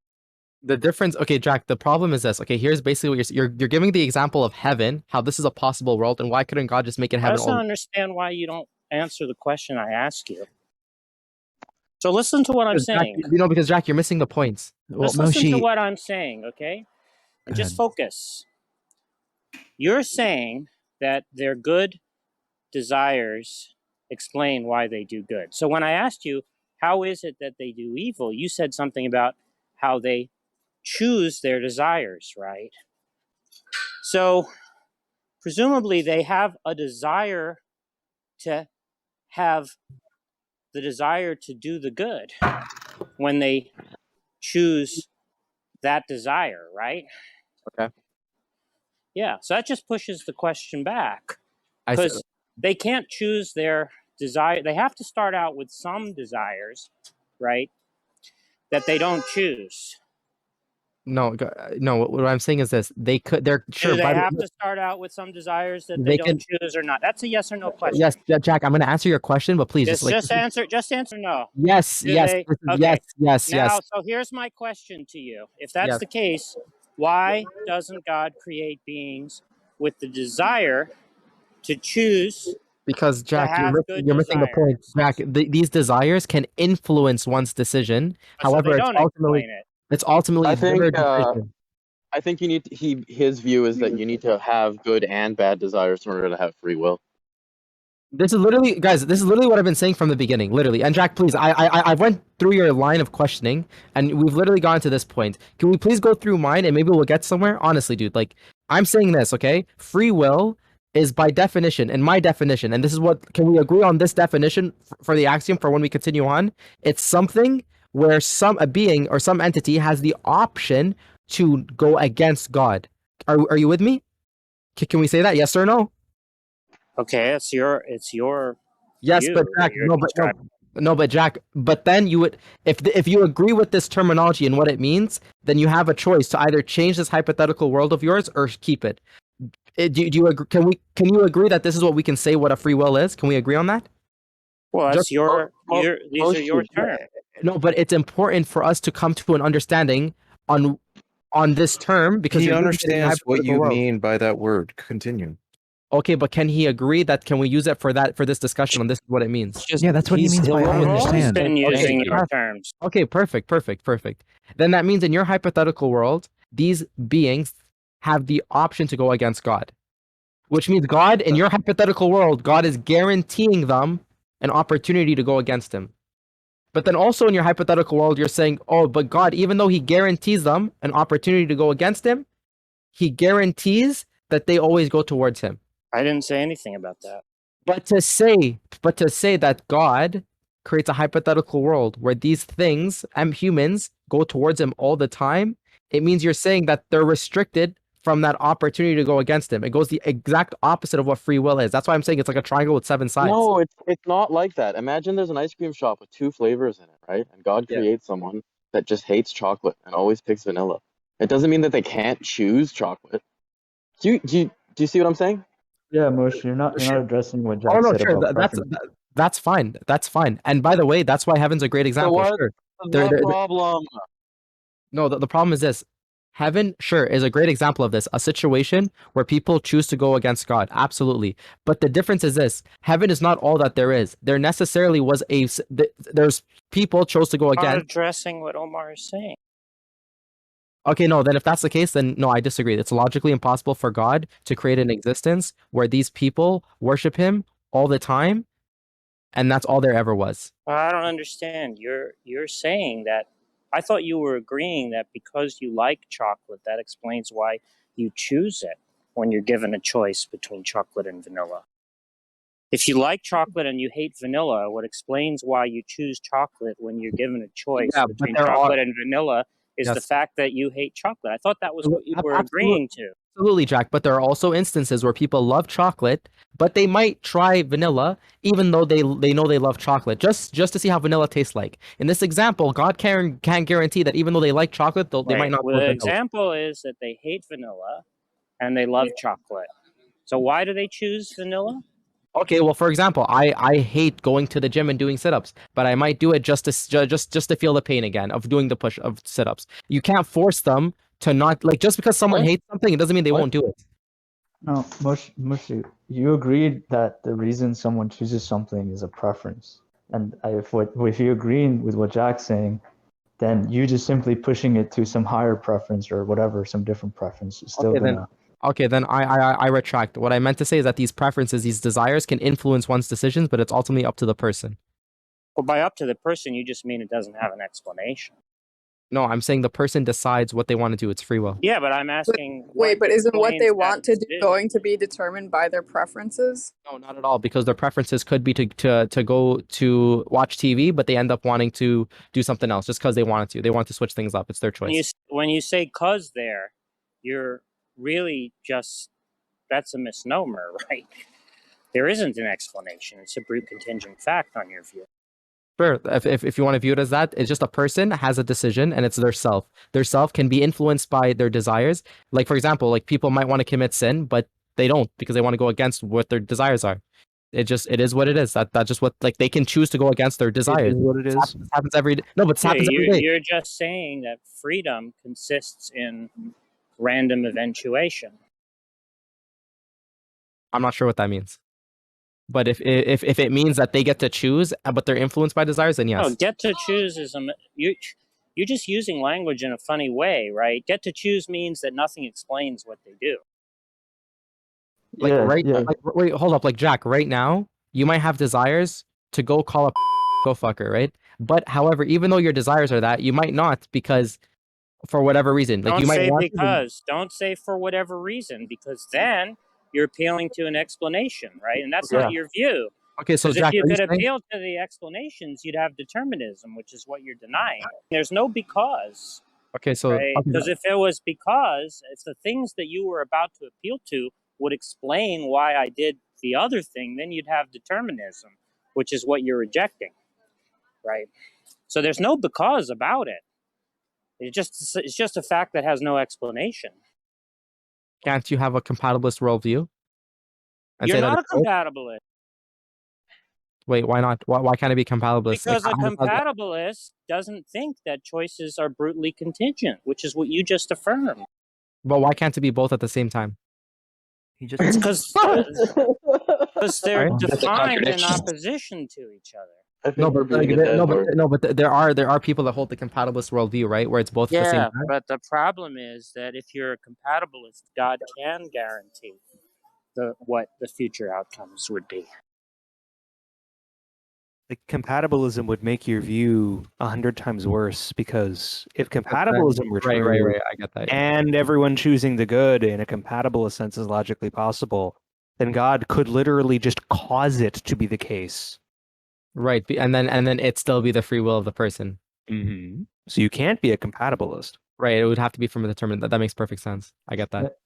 the difference. Okay, Jack, the problem is this. Okay, here's basically what you're giving the example of heaven, how this is a possible world, and why couldn't God just make it I heaven? also don't understand why you don't answer the question I ask you. So listen to what I'm Because Jack, saying. because Jack, you're missing the points. Well, Just listen to Moshi, what I'm saying, okay? And just ahead. focus. You're saying that they're good desires explain why they do good. So when I asked you, how is it that they do evil? You said something about how they choose their desires, right? So presumably they have a desire to have the desire to do the good when they choose that desire, right? Okay, Yeah, so that just pushes the question back I said, because they can't choose their desire. They have to start out with some desires, right, that they don't choose. No. What I'm saying is this: they're Do sure. they By the have to start out with some desires that they they don't can. choose or not? That's a yes or no question. Yes, Jack. I'm going to answer your question, but please, Just answer. Just answer no. yes, Do yes, they? yes, Okay. yes, Now, yes, so here's my question to you. If that's yes. the case, why doesn't God create beings with the desire to choose Because to Jack, have good you're missing the point. desires? Jack, these desires can influence one's decision. So they However, don't explain it. it's ultimately I their think decision. I think you need his view is that you need to have good and bad desires in order to have free will. This is literally, guys. This is literally what I've been saying from the beginning. Literally, and Jack, please, I went through your line of questioning, and we've literally gotten to this point. Can we please go through mine, and maybe we'll get somewhere? Honestly, dude, like I'm saying this, okay? Free will is by definition, and my definition, and this is what. Can we agree on this definition for the axiom for when we continue on? It's something where a being or some entity has the option to go against God. Are you with me? Can we say that? Yes or no? Okay, it's your Yes, view but that Jack, you're describing. no, but Jack, but then you would, if you agree with this terminology and what it means, then you have a choice to either change this hypothetical world of yours or keep it. Do you agree? Can you agree that this is what we can say what a free will is? Can we agree on that? Well, Just that's these are your terms. no, but it's important for us to come to an understanding on this term because He you're using it in a understands what hypothetical you world. mean by that word. Continue. Okay, but can he agree that can we use it for this discussion on this is what it means? Yeah, that's what he means by I I've always understand. been using Okay, your terms. Okay, perfect. Then that means in your hypothetical world, these beings have the option to go against God, which means God, in your hypothetical world, God is guaranteeing them an opportunity to go against him. But then also in your hypothetical world, you're saying, oh, but God, even though he guarantees them an opportunity to go against him, he guarantees that they always go towards him. I didn't say anything about that. But to say that God creates a hypothetical world where these things and humans go towards him all the time, it means you're saying that they're restricted from that opportunity to go against him. It goes the exact opposite of what free will is. That's why I'm saying it's like a triangle with 7 sides. No, it's not like that. Imagine there's an ice cream shop with 2 flavors in it, right? And God Yeah. creates someone that just hates chocolate and always picks vanilla. It doesn't mean that they can't choose chocolate. Do you see what I'm saying? Yeah, Moshi, you're not addressing what Jack Oh no, said sure. about preference. That's fine. That's fine. And by the way, that's why heaven's a great example. what's Sure. the problem? No, the problem is this. Heaven, sure, is a great example of this. A situation where people choose to go against God. Absolutely. But the difference is this. Heaven is not all that there is. There necessarily was there's people chose to go Not against. addressing what Omar is saying. Okay, no, then if that's the case, then no, I disagree. It's logically impossible for God to create an existence where these people worship him all the time, and that's all there ever was. I don't understand. You're saying that. I thought you were agreeing that because you like chocolate, that explains why you choose it when you're given a choice between chocolate and vanilla. If you like chocolate and you hate vanilla, what explains why you choose chocolate when you're given a choice between chocolate and vanilla is the fact that you hate chocolate. I thought that was what you were agreeing to. Absolutely, Jack. But there are also instances where people love chocolate, but they might try vanilla, even though they know they love chocolate, just to see how vanilla tastes like. In this example, God can't guarantee that even though they like chocolate, they might not. Well, the example is that they hate vanilla and they love chocolate. So why do they choose vanilla? Okay, well, for example, I hate going to the gym and doing sit-ups, but I might do it just to feel the pain again of doing the push of sit-ups. You can't force them to not like just because someone hates something, it doesn't mean they won't do it. No, Moshi, you agreed that the reason someone chooses something is a preference, and if you agree with what Jack's saying, then you just simply pushing it to some higher preference or whatever, some different preference is still gonna. Okay, then I retract. What I meant to say is that these preferences, these desires can influence one's decisions, but it's ultimately up to the person. Well, by up to the person, you just mean it doesn't have an explanation. No, I'm saying the person decides what they want to do. It's free will. Yeah, but I'm asking. But isn't what they want to do going to be determined by their preferences? No, not at all, because their preferences could be to go to watch TV, but they end up wanting to do something else just because they wanted to. They want to switch things up. It's their choice. When you say "cause" there, you're really that's a misnomer, right? There isn't an explanation. It's a brute contingent fact on your view. Sure, if you want to view it as that, it's just a person has a decision and it's their self. Their self can be influenced by their desires. Like for example, like people might want to commit sin, but they don't because they want to go against what their desires are. It is what it is. That's just what like they can choose to go against their It desires. is what it is. This happens every day. No, but this Yeah, happens every day. you're just saying that freedom consists in random eventuation. I'm not sure what that means. But if it means that they get to choose, but they're influenced by desires, then yes. No, get to choose is you're just using language in a funny way, right? Get to choose means that nothing explains what they do. Like wait, hold up, like Jack, right now, you might have desires to go call a go fucker, right? But however, even though your desires are that, you might not because for whatever reason. Like Don't you might say want because. Don't say for whatever reason, because then you're appealing to an explanation, right? And that's not your view. Okay, so Because Jack, if you are you could saying- appeal to the explanations, you'd have determinism, which is what you're denying. There's no because. Okay, so Right? Because if it was because, if the things that you were about to appeal to would explain why I did the other thing, then you'd have determinism, which is what you're rejecting, right? So there's no because about it. It's just a fact that has no explanation. can't you have a compatibilist worldview? And You're say that not a it's good? compatibilist. Wait, why not? Why can't it be compatibilist? Because Like, a compatibilist doesn't think that choices are brutally contingent, which is what you just affirmed. But why can't it be both at the same time? He just Because they're Sorry? defined in opposition to each other. I think No, we're but beating a dead horse. there are people that hold the compatibilist worldview, right? Where it's both at the same Yeah, time. but the problem is that if you're a compatibilist, God can guarantee what the future outcomes would be. Like compatibilism would make your view 100 times worse because if compatibilism were true, right, I get that. and everyone choosing the good in a compatibilist sense is logically possible, then God could literally just cause it to be the case. Right, and then it still be the free will of the person. Mm-hmm. So you can't be a compatibilist. Right, it would have to be from a determined. That makes perfect sense. I get that.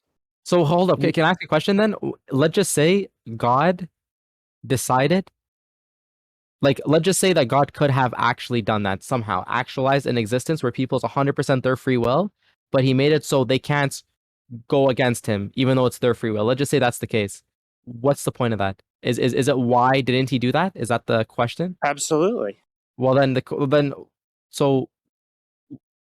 So hold up, can I ask you a question then? Let's just say God decided. Like, let's just say that God could have actually done that somehow, actualized an existence where people's 100% their free will, but he made it so they can't go against him, even though it's their free will. Let's just say that's the case. What's the point of that? Is it why didn't he do that? Is that the question? Absolutely. Well, so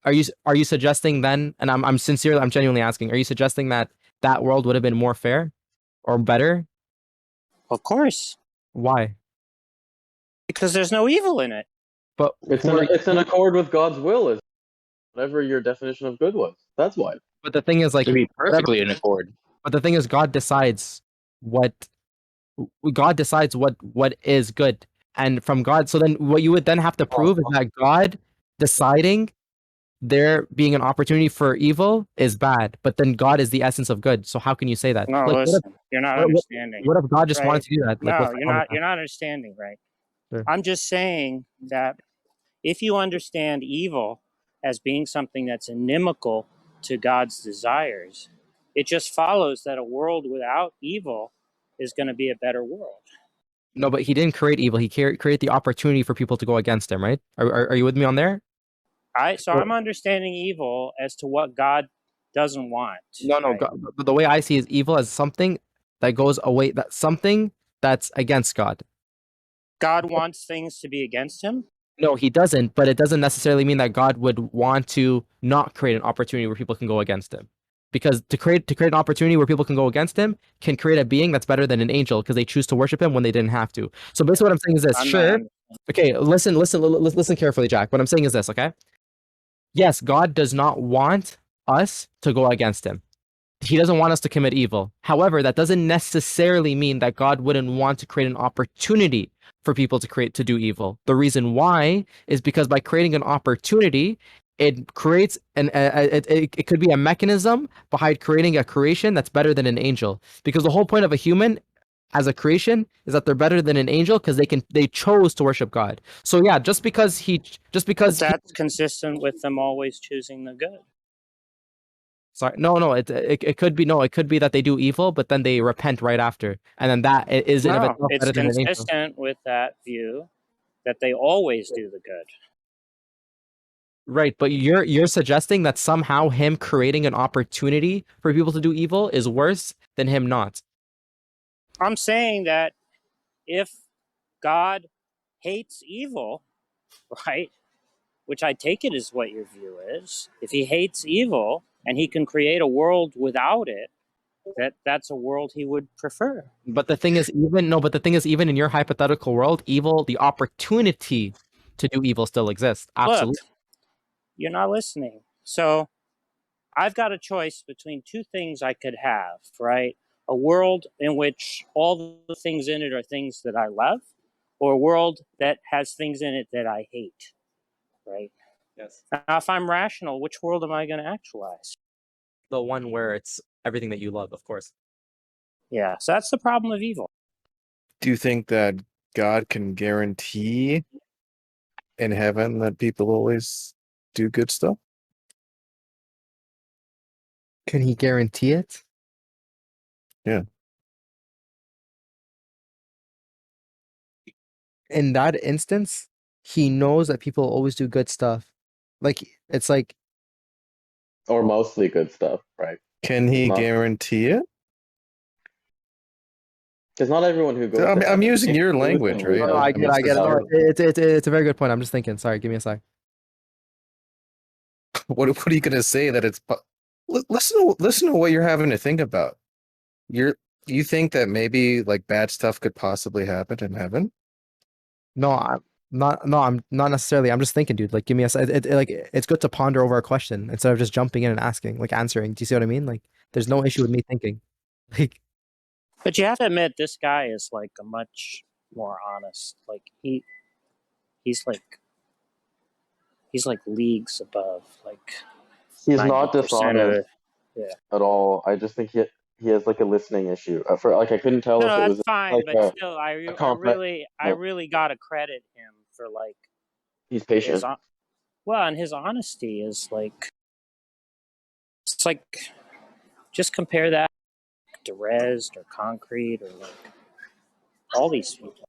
are you suggesting then? And I'm genuinely asking. Are you suggesting that that world would have been more fair or better? Of course. Why? Because there's no evil in it. But It's in accord with God's will, is whatever your definition of good was. That's why. But the thing is, like, To be perfectly in accord. But the thing is, God decides what is good, and from God. So then, what you would then have to prove is that God deciding there being an opportunity for evil is bad, but then God is the essence of good. So how can you say that? No, Like, listen, you're not understanding. What if God just Right. wanted to do that? Like, No, what's the harm with you're not understanding, right? Sure. I'm just saying that if you understand evil as being something that's inimical to God's desires, it just follows that a world without evil is going to be a better world. No, but he didn't create evil. He created the opportunity for people to go against him, right? Are you with me on there? I'm understanding evil as to what God doesn't want. No, right? God, the way I see is evil as something that goes away, something that's against God. God wants things to be against him? No, he doesn't, but it doesn't necessarily mean that God would want to not create an opportunity where people can go against him. Because to create an opportunity where people can go against him can create a being that's better than an angel because they choose to worship him when they didn't have to. So basically what I'm saying is this. Okay, listen carefully, Jack. What I'm saying is this, okay? Yes, God does not want us to go against him. He doesn't want us to commit evil. However, that doesn't necessarily mean that God wouldn't want to create an opportunity for people to do evil. The reason why is because by creating an opportunity, it creates it could be a mechanism behind creating a creation that's better than an angel. Because the whole point of a human as a creation is that they're better than an angel because they chose to worship God. So yeah, just because that's consistent with them always choosing the good. Sorry, no, it could be it could be that they do evil, but then they repent right after, and then that is in of itself it's better than an angel. consistent with that view that they always do the good. Right, but you're suggesting that somehow him creating an opportunity for people to do evil is worse than him not. I'm saying that if God hates evil, right, which I take it is what your view is, if he hates evil and he can create a world without it, that's a world he would prefer. But the thing is, even in your hypothetical world, evil, the opportunity to do evil still exists. Absolutely. Look, you're not listening. So I've got a choice between two things I could have, right? A world in which all the things in it are things that I love, or a world that has things in it that I hate, right? Yes. Now, if I'm rational, which world am I going to actualize? The one where it's everything that you love, of course. Yeah, so that's the problem of evil. Do you think that God can guarantee in heaven that people always do good stuff? Can he guarantee it? Yeah. In that instance, he knows that people always do good stuff. Like, it's like, Or mostly good stuff, right? Can he Not- guarantee it? Because not everyone who goes. I'm to heaven using your is language, right? within no, I reason. get it. No, It's it's a very good point. I'm just thinking. Sorry, give me a sec. what are you gonna say that it's? Listen to what you're having to think about. You think that maybe like bad stuff could possibly happen in heaven? No, I'm not. No, I'm not necessarily. I'm just thinking, dude. Like, give me a sec. Like, it's good to ponder over a question instead of just jumping in and asking, like answering. Do you see what I mean? Like, there's no issue with me thinking. Like, But you have to admit, this guy is like a much more honest. Like he's like leagues above. Like He's not 90% of dishonest it. Yeah. at all. I just think he has like a listening issue. For like I couldn't tell No, if it that's was fine, like but still, I no. really gotta credit him for like He's patient. and his honesty is like, it's like, just compare that to Rez or Concrete or like all these people.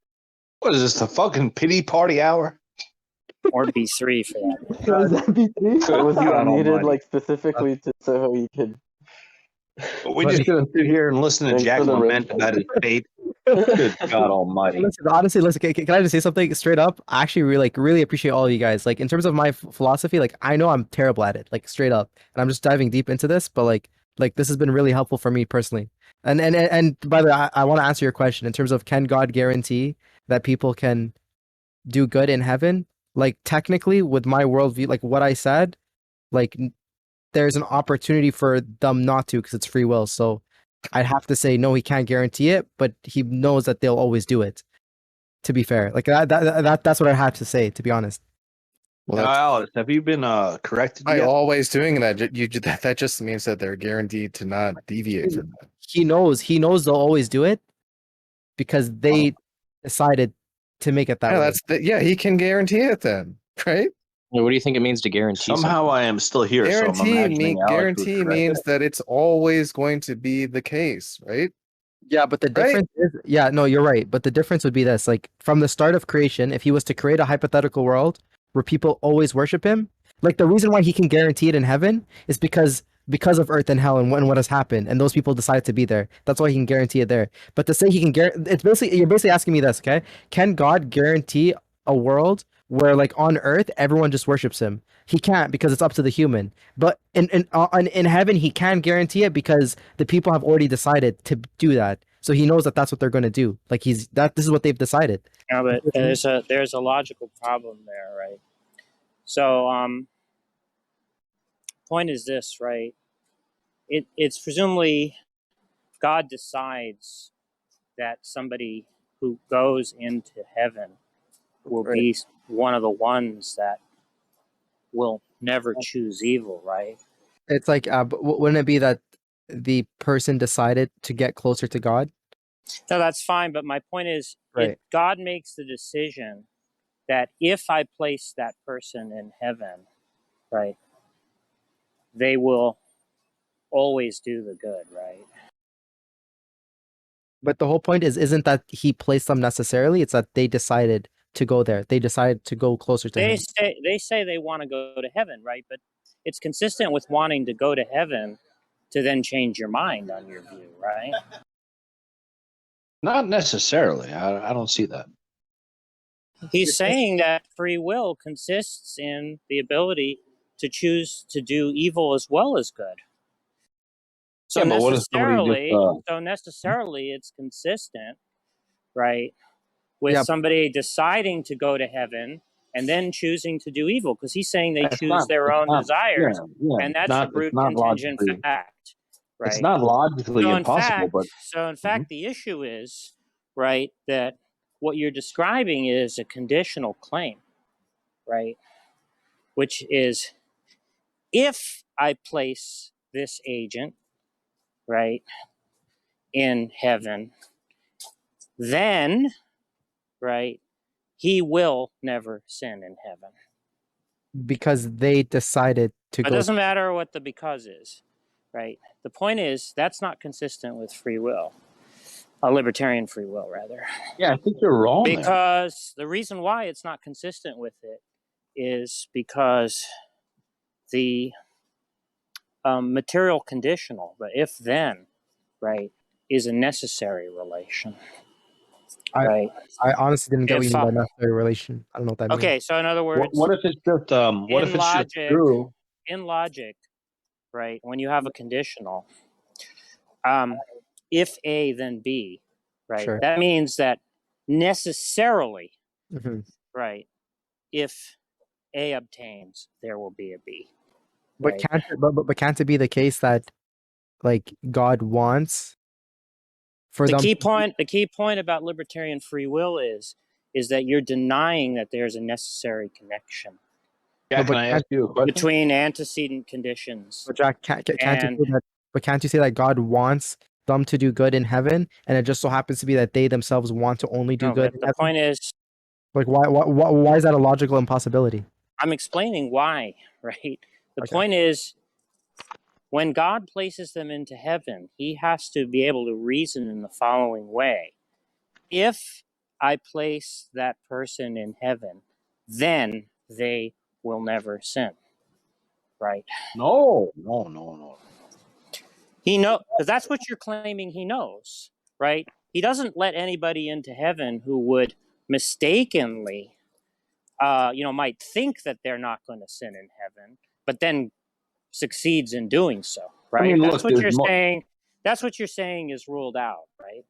What is this, the fucking pity party hour? Or B3 for that matter. Was that B3? Was he God unmuted almighty. like specifically so he could? We're just gonna sit here and listen to Thanks Jack for the lament riff. about his fate. Good God almighty. listen, honestly, listen. Can I just say something straight up? I actually really appreciate all of you guys. Like, in terms of my philosophy, like, I know I'm terrible at it, like straight up, and I'm just diving deep into this. But like this has been really helpful for me personally. And by the way, I want to answer your question in terms of, can God guarantee that people can do good in heaven? Like, technically, with my worldview, like what I said, like there's an opportunity for them not to because it's free will. So I'd have to say no, he can't guarantee it, but he knows that they'll always do it. To be fair, like that's what I had to say. To be honest. Well, now, Alice, have you been corrected By yet? always doing that, that just means that they're guaranteed to not deviate from that. He knows they'll always do it because they decided to make it that Yeah, way. he can guarantee it then, right? What do you think it means to guarantee? Somehow I am still here, so I'm imagining Alex was Guarantee correct. means that it's always going to be the case, right? Yeah, but the difference is, yeah, no, you're right. But the difference would be this: like, from the start of creation, if he was to create a hypothetical world where people always worship him, like the reason why he can guarantee it in heaven is because of earth and hell and what has happened, and those people decided to be there. That's why he can guarantee it there. But to say he can guarantee, it's basically, you're basically asking me this, okay? Can God guarantee a world where, like, on earth everyone just worships him? He can't, because it's up to the human. But in heaven, he can guarantee it because the people have already decided to do that. So he knows that that's what they're going to do. Like, this is what they've decided. Yeah, but there's a logical problem there, right? So point is this, right? It's presumably God decides that somebody who goes into heaven will be one of the ones that will never choose evil, right? It's like, but wouldn't it be that the person decided to get closer to God? No, that's fine. But my point is, God makes the decision that if I place that person in heaven, right, they will always do the good, right? But the whole point isn't that he placed them necessarily. It's that they decided to go there. They decide to go closer to him. They say they want to go to heaven, right? But it's consistent with wanting to go to heaven to then change your mind on your view, right? Not necessarily. I don't see that. He's saying that free will consists in the ability to choose to do evil as well as good. So Yeah, but what if somebody necessarily it's consistent, right, with somebody deciding to go to heaven and then choosing to do evil, because he's saying they choose their own desires, and that's the brute contingent fact, right? It's not logically impossible, but in fact, the issue is, right, that what you're describing is a conditional claim, right? Which is, if I place this agent, right, in heaven, then, right, he will never sin in heaven. Because they decided to It go. doesn't matter what the because is, right? The point is, that's not consistent with free will. A libertarian free will, rather. Yeah, I think you're wrong because the reason why it's not consistent with it is because the material conditional, the if then, right, is a necessary relation. Right. I honestly didn't get what you mean by necessary relation. I don't know what that means. Okay, so in other words, what if it's just just true? In logic, right, when you have a conditional, if A then B, right, that means that necessarily, right, if A obtains, there will be a B. But right? can't it be the case that, like, God wants for them? The key point about libertarian free will is that you're denying that there's a necessary connection. Yeah, can I ask you a question? Between antecedent conditions. But Jack, can't you say that God wants them to do good in heaven, and it just so happens to be that they themselves want to only do good in heaven? The point is, like, why is that a logical impossibility? I'm explaining why, right? The point is, when God places them into heaven, he has to be able to reason in the following way. If I place that person in heaven, then they will never sin. Right? No. He knows, because that's what you're claiming he knows, right? He doesn't let anybody into heaven who would mistakenly, might think that they're not going to sin in heaven, but then succeeds in doing so, right? I mean, that's what you're saying. That's what you're saying is ruled out, right?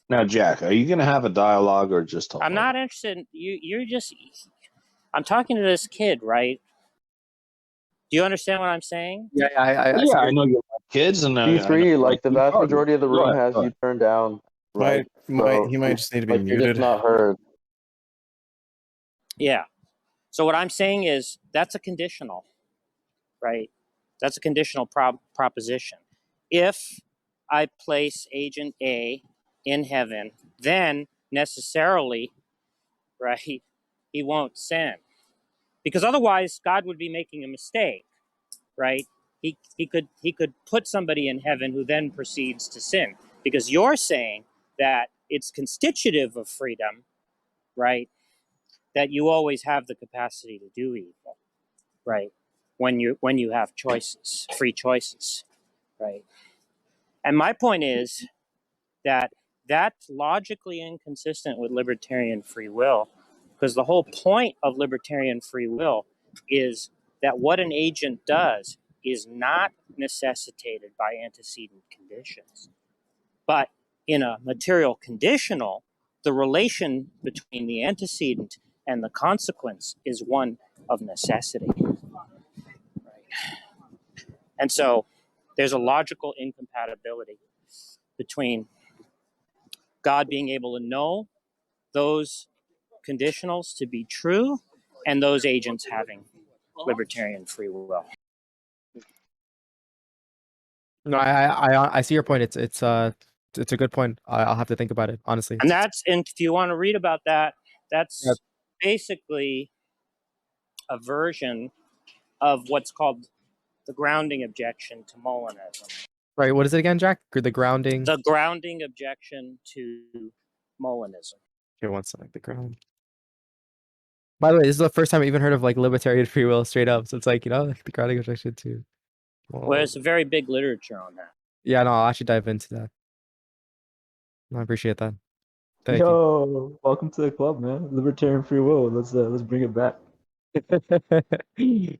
Now, Jack, are you going to have a dialogue or just talk? I'm not interested in you're just. I'm talking to this kid, right? Do you understand what I'm saying? Yeah, I know you like kids, and D3, like the vast majority of the room has you turned down. Right? He might just need to be like muted. You're just not heard. Yeah. So what I'm saying is that's a conditional, right? That's a conditional proposition. If I place agent A in heaven, then necessarily, right, he won't sin. Because otherwise God would be making a mistake, right? He could put somebody in heaven who then proceeds to sin. Because you're saying that it's constitutive of freedom, right? That you always have the capacity to do evil, right? When you have choices, free choices, right? And my point is that that's logically inconsistent with libertarian free will, because the whole point of libertarian free will is that what an agent does is not necessitated by antecedent conditions. But in a material conditional, the relation between the antecedent and the consequence is one of necessity. Right? And so there's a logical incompatibility between God being able to know those conditionals to be true and those agents having libertarian free will. No, I see your point. It's a good point. I'll have to think about it, honestly. And if you want to read about that, that's basically a version of what's called the grounding objection to Molinism. Right. What is it again, Jack? The grounding. The grounding objection to Molinism. Here, one second. The ground. By the way, this is the first time I even heard of like libertarian free will straight up. So it's like, like the grounding objection too. Well, there's a very big literature on that. Yeah, no, I'll actually dive into that. I appreciate that. Thank Yo, welcome to the club, man. Libertarian free will. Let's bring it back. you.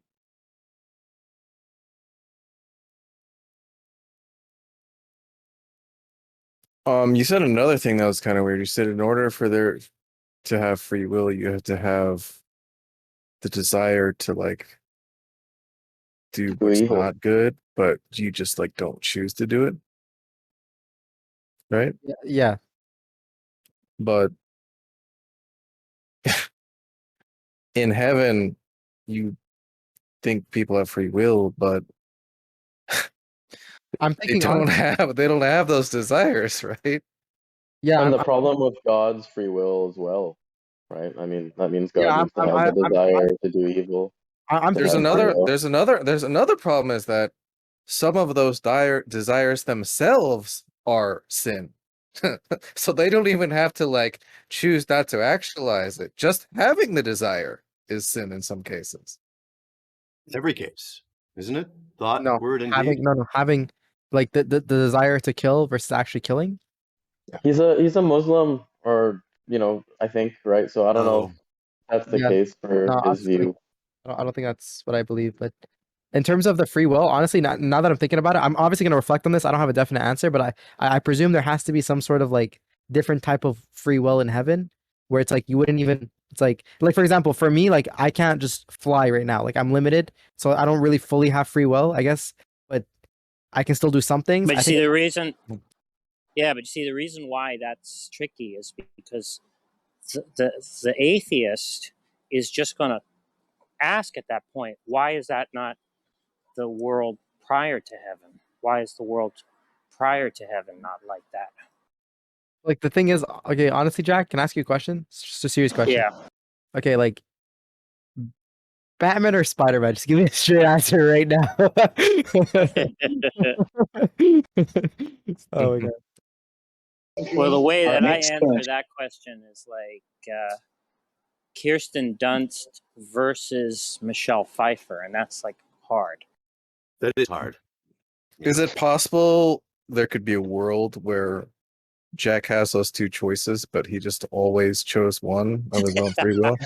You said another thing that was kind of weird. You said in order for there to have free will, you have to have the desire to like do what's evil. not good, but you just like don't choose to do it. Right? Yeah. But in heaven, you think people have free will, but I'm thinking they don't have those desires, right? Yeah, And the problem with God's free will as well, right? I mean, that means God Yeah, needs to have the desire to do evil. There's another problem is that some of those desires themselves are sin. So they don't even have to like choose not to actualize it. Just having the desire is sin in some cases. Every case, isn't it? Thought, no, word, and deed. having like the desire to kill versus actually killing. He's a Muslim, or I think, right? So I don't know if that's the case for his view. I don't think that's what I believe, but in terms of the free will, honestly, now that I'm thinking about it, I'm obviously going to reflect on this. I don't have a definite answer, but I presume there has to be some sort of like different type of free will in heaven where it's like you wouldn't even, it's like for example, for me, like I can't just fly right now. Like I'm limited, so I don't really fully have free will, I guess, but I can still do some things. But you see the reason, the reason why that's tricky is because the atheist is just going to ask at that point, why is that not the world prior to heaven? Why is the world prior to heaven not like that? Like the thing is, okay, honestly, Jack, can I ask you a question? It's just a serious question. Yeah. Okay, like Batman or Spider-Man? Just give me a straight answer right now. Oh my god. Well, the way that I answer that question is like Kirsten Dunst versus Michelle Pfeiffer, and that's like hard. That is hard. Is it possible there could be a world where Jack has those two choices, but he just always chose one of his own free will?